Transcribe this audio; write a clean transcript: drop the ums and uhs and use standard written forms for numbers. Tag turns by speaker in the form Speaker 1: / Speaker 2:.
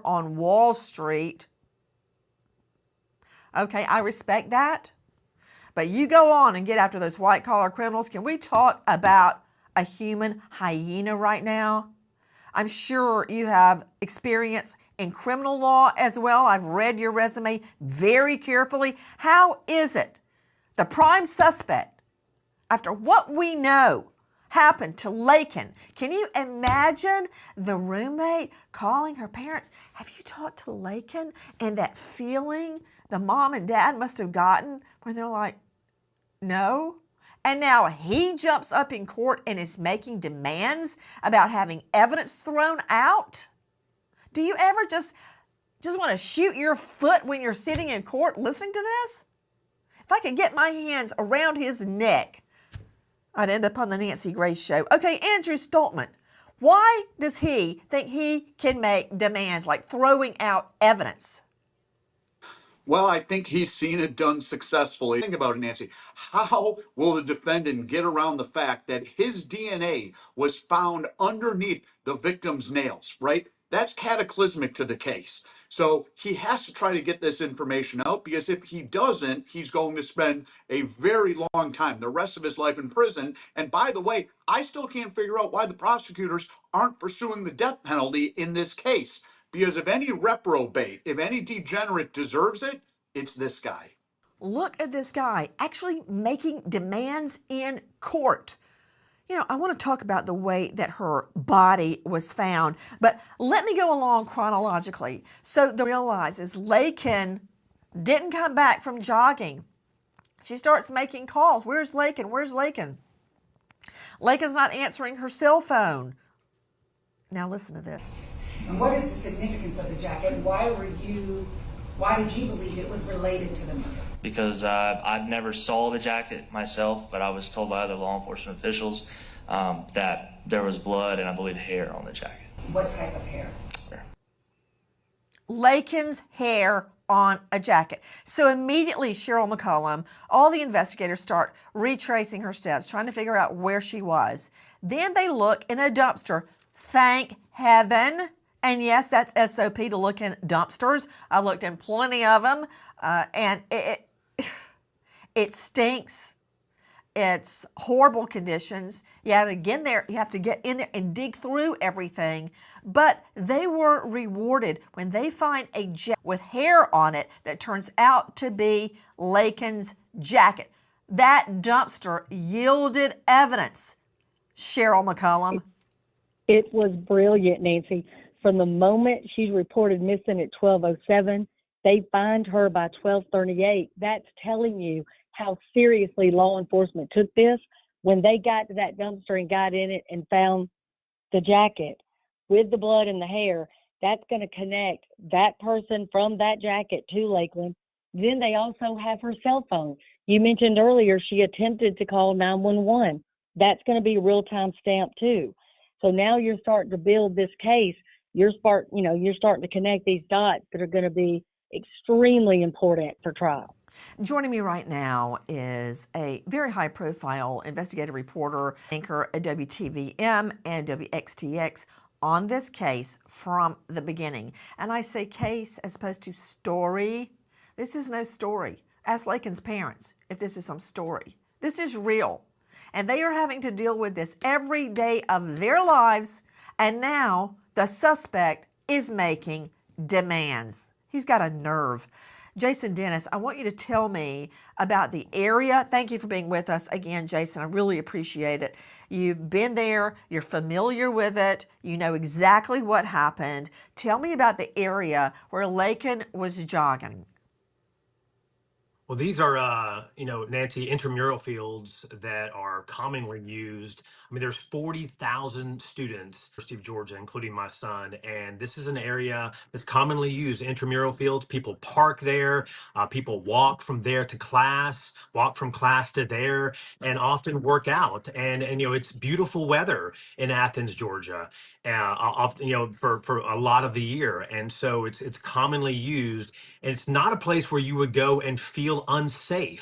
Speaker 1: on Wall Street. Okay, I respect that. But you go on and get after those white-collar criminals. Can we talk about a human hyena right now? I'm sure you have experience in criminal law as well. I've read your resume very carefully. How is it the prime suspect, after what we know happened to Laken, can you imagine the roommate calling her parents? Have you talked to Laken? And that feeling the mom and dad must have gotten when they're like, no. And now he jumps up in court and is making demands about having evidence thrown out. Do you ever just want to shoot your foot when you're sitting in court listening to this? If I could get my hands around his neck, I'd end up on the Nancy Grace show. Okay, Andrew Stoltman. Why does he think he can make demands like throwing out evidence?
Speaker 2: Well, I think he's seen it done successfully. Think about it, Nancy. How will the defendant get around the fact that his DNA was found underneath the victim's nails, right? That's cataclysmic to the case. So he has to try to get this information out, because if he doesn't, he's going to spend a very long time, the rest of his life in prison. And by the way, I still can't figure out why the prosecutors aren't pursuing the death penalty in this case. Because if any reprobate, if any degenerate deserves it, it's this guy.
Speaker 1: Look at this guy actually making demands in court. You know, I want to talk about the way that her body was found, but let me go along chronologically. So the realizes Laken didn't come back from jogging. She starts making calls. Where's Laken? Where's Laken? Laken's not answering her cell phone. Now listen to this.
Speaker 3: And what is the significance of the jacket? Why did you believe it was related to the murder?
Speaker 4: Because I never saw the jacket myself, but I was told by other law enforcement officials that there was blood and I believe hair on the jacket.
Speaker 3: What type of hair?
Speaker 1: Laken's hair on a jacket. So immediately, Cheryl McCollum, all the investigators start retracing her steps, trying to figure out where she was. Then they look in a dumpster. Thank heaven. And yes, that's SOP to look in dumpsters. I looked in plenty of them, and it stinks. It's horrible conditions. You have to get in there and dig through everything. But they were rewarded when they find a jacket with hair on it that turns out to be Laken's jacket. That dumpster yielded evidence. Cheryl McCollum.
Speaker 5: It was brilliant, Nancy. From the moment she's reported missing at 12:07, they find her by 12:38. That's telling you how seriously law enforcement took this. When they got to that dumpster and got in it and found the jacket with the blood and the hair, that's going to connect that person from that jacket to Lakeland. Then they also have her cell phone. You mentioned earlier she attempted to call 911. That's going to be real-time stamped too. So now you're starting to build this case. You're starting to connect these dots that are going to be extremely important for trial.
Speaker 1: Joining me right now is a very high-profile investigative reporter, anchor at WTVM and WXTX on this case from the beginning. And I say case as opposed to story. This is no story. Ask Laken's parents if this is some story. This is real. And they are having to deal with this every day of their lives. And now the suspect is making demands. He's got a nerve. Jason Dennis, I want you to tell me about the area. Thank you for being with us again, Jason. I really appreciate it. You've been there. You're familiar with it. You know exactly what happened. Tell me about the area where Laken was jogging.
Speaker 6: Well, these are, Nancy, intramural fields that are commonly used. I mean, there's 40,000 students, University of Georgia, including my son, and this is an area that's commonly used, intramural fields. People park there, people walk from there to class, walk from class to there, and often work out. And it's beautiful weather in Athens, Georgia, often, for a lot of the year. And so it's commonly used, and it's not a place where you would go and feel unsafe.